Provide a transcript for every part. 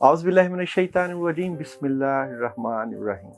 औज़ुबिल्लाहिमिनश्शैतानिर्रजीम बिस्मिल्लाहिर्रहमानिर्रहीम।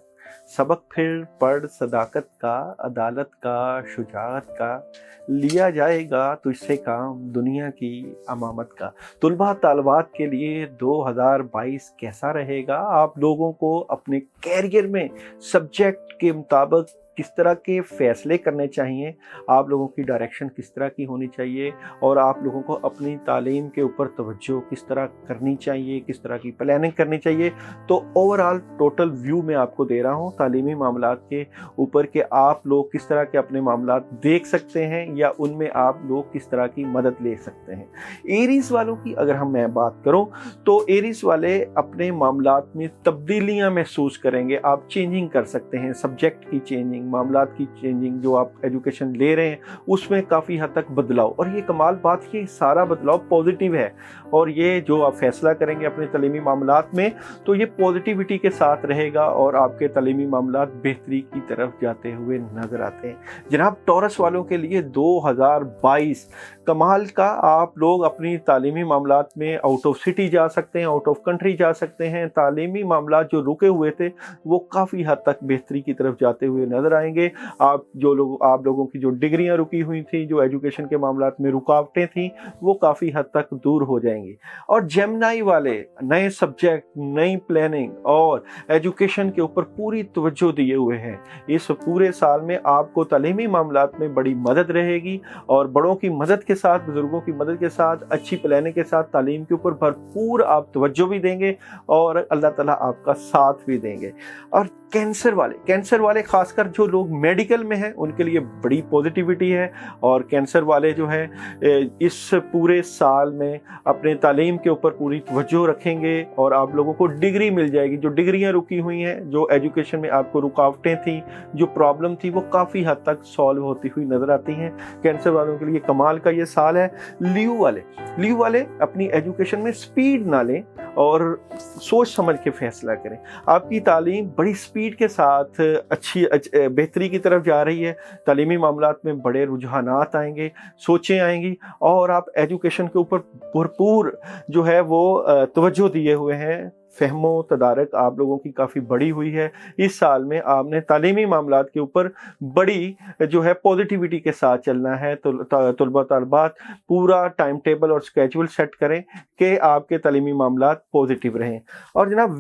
सबक फिर पढ़ सदाकत का, अदालत का, शुजाअत का, लिया जाएगा तुझसे काम दुनिया की अमामत का। तुलबा तालबात के लिए 2022 कैसा रहेगा? आप लोगों को अपने कैरियर में सब्जेक्ट के मुताबिक किस तरह के फ़ैसले करने चाहिए, आप लोगों की डायरेक्शन किस तरह की होनी चाहिए और आप लोगों को अपनी तालीम के ऊपर तवज्जो किस तरह करनी चाहिए, किस तरह की प्लानिंग करनी चाहिए। तो ओवरऑल टोटल व्यू मैं आपको दे रहा हूँ तालीमी मामलात के ऊपर कि आप लोग किस तरह के अपने मामलात देख सकते हैं या उनमें आप लोग किस तरह की मदद ले सकते हैं। एरीज़ वालों की अगर मैं बात करूँ तो एरीज़ वाले अपने मामलात में तब्दीलियाँ महसूस करेंगे। आप चेंजिंग कर सकते हैं, सब्जेक्ट की चेंजिंग, मामलात की चेंजिंग, जो आप एजुकेशन ले रहे हैं उसमें काफ़ी हद तक बदलाव। और ये कमाल बात है, सारा बदलाव पॉजिटिव है और ये जो आप फैसला करेंगे अपने तालीमी मामलात में तो ये पॉजिटिविटी के साथ रहेगा और आपके तालीमी मामलात बेहतरी की तरफ जाते हुए नज़र आते हैं। जनाब टॉरस वालों के लिए 2022 कमाल का। आप लोग अपनी तालीमी मामलात में आउट ऑफ सिटी जा सकते हैं, आउट ऑफ कंट्री जा सकते हैं। तालीमी मामलात जो रुके हुए थे वो काफ़ी हद तक बेहतरी की तरफ जाते हुए नज़र आएंगे। आप लोगों की जो डिग्रियां रुकी हुई थी, जो एजुकेशन के मामलात में रुकावटें थी, वो काफ़ी हद तक दूर हो जाएंगी। और जेमिनी वाले नए सब्जेक्ट, नई प्लानिंग और एजुकेशन के ऊपर पूरी तवज्जो दिए हुए हैं। इस पूरे साल में आपको तालीमी मामलात में बड़ी मदद रहेगी और बड़ों की मदद के साथ, बुजुर्गों की मदद के साथ, अच्छी प्लानिंग के साथ तालीम के ऊपर भरपूर आप तवज्जो भी देंगे और अल्लाह ताला आपका साथ भी देंगे। और कैंसर वाले खासकर जो लोग मेडिकल में हैं उनके लिए बड़ी पॉजिटिविटी है। और कैंसर वाले जो हैं इस पूरे साल में अपने तालीम के ऊपर पूरी तवज्जो रखेंगे और आप लोगों को डिग्री मिल जाएगी। जो डिग्रियां रुकी हुई हैं, जो एजुकेशन में आपको रुकावटें थी, जो प्रॉब्लम थी, वो काफ़ी हद तक सॉल्व होती हुई नज़र आती हैं। कैंसर वालों के लिए कमाल का ये साल है। लीव वाले अपनी एजुकेशन में स्पीड ना लें और सोच समझ के फैसला करें। आपकी तालीम बड़ी स्पीड के साथ अच्छी बेहतरी की तरफ जा रही है। तालीमी मामलात में बड़े रुझानात आएंगे, सोचें आएंगी और आप एजुकेशन के ऊपर भरपूर जो है वो तवज्जो दिए हुए हैं। फ़हमो तदारक आप लोगों की काफ़ी बड़ी हुई है। इस साल में आपने तालीमी मामलात के ऊपर बड़ी जो है पॉजिटिविटी के साथ चलना है। तुलबा तालबात पूरा टाइम टेबल और स्केड्यूल सेट करें कि आपके तालीमी मामलात पॉजिटिव रहें। और जनाब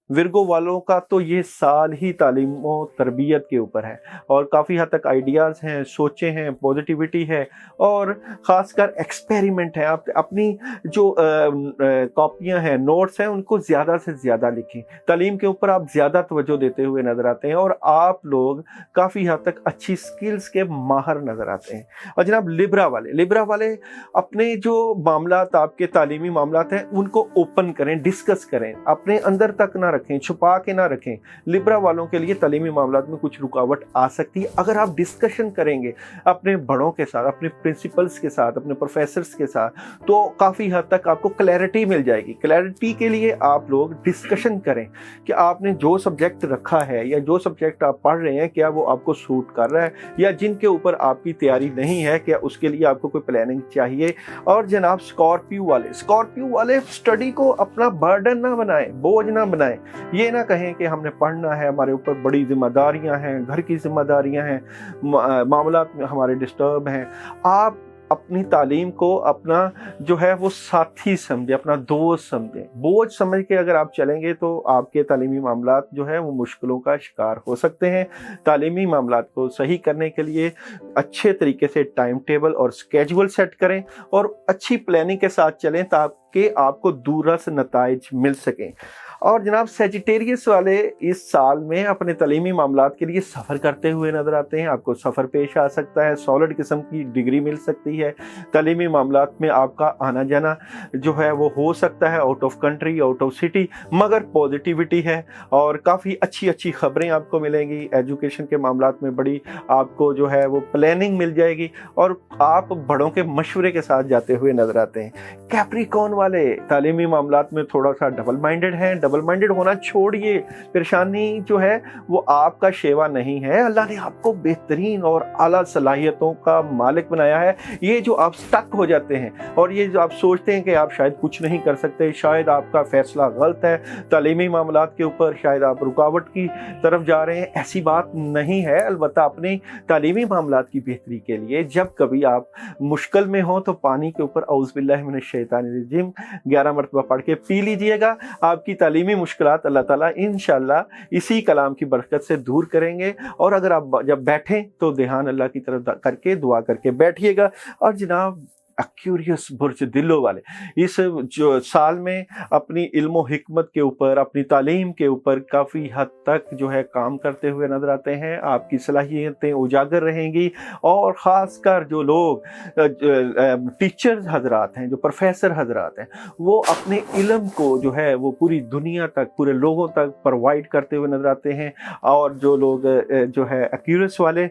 विर्गो वालों का तो ये साल ही तालीम और तरबियत के ऊपर है और काफ़ी हद तक आइडियाज़ हैं, सोचें हैं, पॉजिटिविटी है और ख़ासकर एक्सपेरिमेंट है। आप अपनी जो कॉपियाँ हैं, नोट्स हैं, उनको ज़्यादा से ज़्यादा लिखें। तालीम के ऊपर आप ज़्यादा तवज्जो देते हुए नज़र आते हैं और आप लोग काफ़ी हद तक अच्छी स्किल्स के माहर नज़र आते हैं। और जनाब लिब्रा वाले अपने जो मामलात, आपके तालीमी मामलात हैं, उनको ओपन करें, डिस्कस करें, अपने अंदर तक ना रखें, छुपा के ना रखें। लिब्रा वालों के लिए तालीमी मामलात में कुछ रुकावट आ सकती है। अगर आप डिस्कशन करेंगे अपने बड़ों के साथ, अपने प्रिंसिपल्स के साथ, अपने प्रोफेसर्स के साथ, तो काफ़ी हद तक आपको क्लैरिटी मिल जाएगी। क्लैरिटी के लिए आप लोग डिस्कशन करें कि आपने जो सब्जेक्ट रखा है या जो सब्जेक्ट आप पढ़ रहे हैं, क्या वो आपको सूट कर रहा है या जिनके ऊपर आपकी तैयारी नहीं है, क्या उसके लिए आपको कोई प्लानिंग चाहिए। और जनाब स्कॉर्पियो वाले स्टडी को अपना बर्डन ना बनाएं, बोझ ना बनाएं। ये ना कहें कि हमने पढ़ना है, हमारे ऊपर बड़ी जिम्मेदारियां हैं, घर की जिम्मेदारियां हैं, मामलात में हमारे डिस्टर्ब हैं। आप अपनी तालीम को अपना जो है वो साथी समझें, अपना दोस्त समझें। बोझ समझ के अगर आप चलेंगे तो आपके तालीमी मामलात जो है वो मुश्किलों का शिकार हो सकते हैं। तालीमी मामलात को सही करने के लिए अच्छे तरीके से टाइम टेबल और स्केड्यूल सेट करें और अच्छी प्लानिंग के साथ चलें ताकि आपको दूरस्थ नताइज मिल सकें। और जनाब सेजिटेरियस वाले इस साल में अपने तालीमी मामलात के लिए सफ़र करते हुए नज़र आते हैं। आपको सफ़र पेश आ सकता है, सॉलिड किस्म की डिग्री मिल सकती है। तालीमी मामलात में आपका आना जाना जो है वो हो सकता है out of country, out of city, मगर पॉजिटिविटी है और काफ़ी अच्छी खबरें आपको मिलेंगी। एजुकेशन के मामलात में बड़ी आपको जो है वो प्लानिंग मिल जाएगी और आप बड़ों के मशवरे के साथ जाते हुए नज़र आते हैं। कैप्रिकॉर्न वाले तालीमी मामलात में थोड़ा सा डबल माइंडेड हैं, डबल माइंडेड होना छोड़िए। परेशानी जो है वो आपका शेवा नहीं है, अल्लाह ने आपको बेहतरीन और आला सलाहियतों का मालिक बनाया है। ये जो आप स्टक हो जाते हैं और ये जो आप सोचते हैं कि आप शायद कुछ नहीं कर सकते, शायद आपका फैसला गलत है तालीमी मामलात के ऊपर, शायद आप रुकावट की तरफ जा रहे हैं, ऐसी बात नहीं है। अलबत्ता अपनी तालीमी मामलात की बेहतरी के लिए जब कभी आप मुश्किल में हो तो पानी के ऊपर औज़ बिल्लाहि मिनश शैतानिर रजीम 11 मरतबा पढ़ के पी लीजिएगा। आपकी तालीमी मुश्किलात अल्लाह ताला इंशाअल्लाह इसी कलाम की बरकत से दूर करेंगे। और अगर आप जब बैठें तो ध्यान अल्लाह की तरफ करके दुआ करके बैठिएगा। और जनाब एक्यूरियस बुर्ज दिलों वाले इस जो साल में अपनी इल्म और हिकमत के ऊपर, अपनी तालीम के ऊपर काफ़ी हद तक जो है काम करते हुए नज़र आते हैं। आपकी सलाहियतें उजागर रहेंगी और ख़ासकर जो लोग टीचर्स हजरात हैं, जो प्रोफेसर हजरात हैं, वो अपने इल्म को जो है वो पूरी दुनिया तक, पूरे लोगों तक प्रोवाइड करते हुए नज़र आते हैं। और जो लोग जो है एक्यूरियस वाले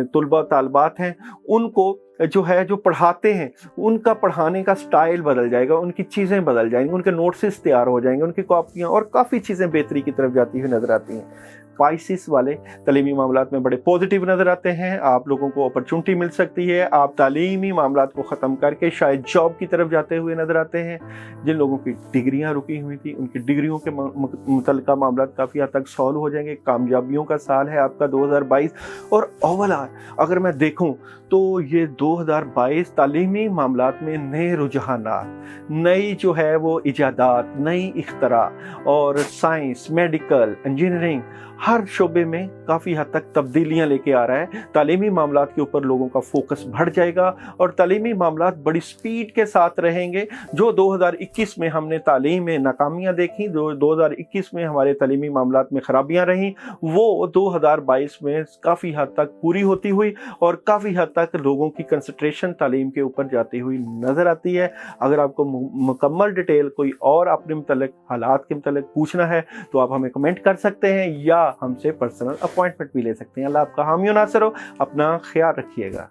तुलबा तालबात हैं, उनको जो है जो पढ़ाते हैं उनका पढ़ाने का स्टाइल बदल जाएगा, उनकी चीज़ें बदल जाएंगी, उनके नोट्स तैयार हो जाएंगे, उनकी कॉपियाँ और काफ़ी चीज़ें बेहतरी की तरफ जाती हुई नज़र आती हैं। स्पाइसिस वाले तालीमी मामलात में बड़े पॉजिटिव नज़र आते हैं। आप लोगों को अपॉर्चुनिटी मिल सकती है, आप तालीमी मामलात को ख़त्म करके शायद जॉब की तरफ जाते हुए नज़र आते हैं। जिन लोगों की डिग्रियां रुकी हुई थी उनकी डिग्रियों के मुतल्लिका मामलात काफ़ी हद तक सॉल्व हो जाएंगे। कामयाबियों का साल है आपका 2022। और ओवरऑल अगर मैं देखूं तो ये 2022 तालीमी मामलात में नए रुझानात, नई जो है वो इजादात, नई इख्तरा और साइंस, मेडिकल, इंजीनियरिंग हर शोबे में काफ़ी हद तक तब्दीलियां लेके आ रहा है। तालीमी मामलात के ऊपर लोगों का फोकस बढ़ जाएगा और तालीमी मामलात बड़ी स्पीड के साथ रहेंगे। जो 2021 में हमने तालीम में नाकामियाँ देखी, जो 2021 में हमारे तालीमी मामलात में ख़राबियाँ रहीं, वो 2022 में काफ़ी हद तक पूरी होती हुई और काफ़ी हद तक लोगों की कंसंट्रेशन तालीम के ऊपर जाती हुई नज़र आती है। अगर आपको मुकम्मल डिटेल कोई और अपने मुतल्लिक हालात के मुतल्लिक पूछना है तो आप हमें कमेंट कर सकते हैं या हमसे पर्सनल अपॉइंटमेंट भी ले सकते हैं। अल्लाह आपका हामी और नासिर हो। अपना ख्याल रखिएगा।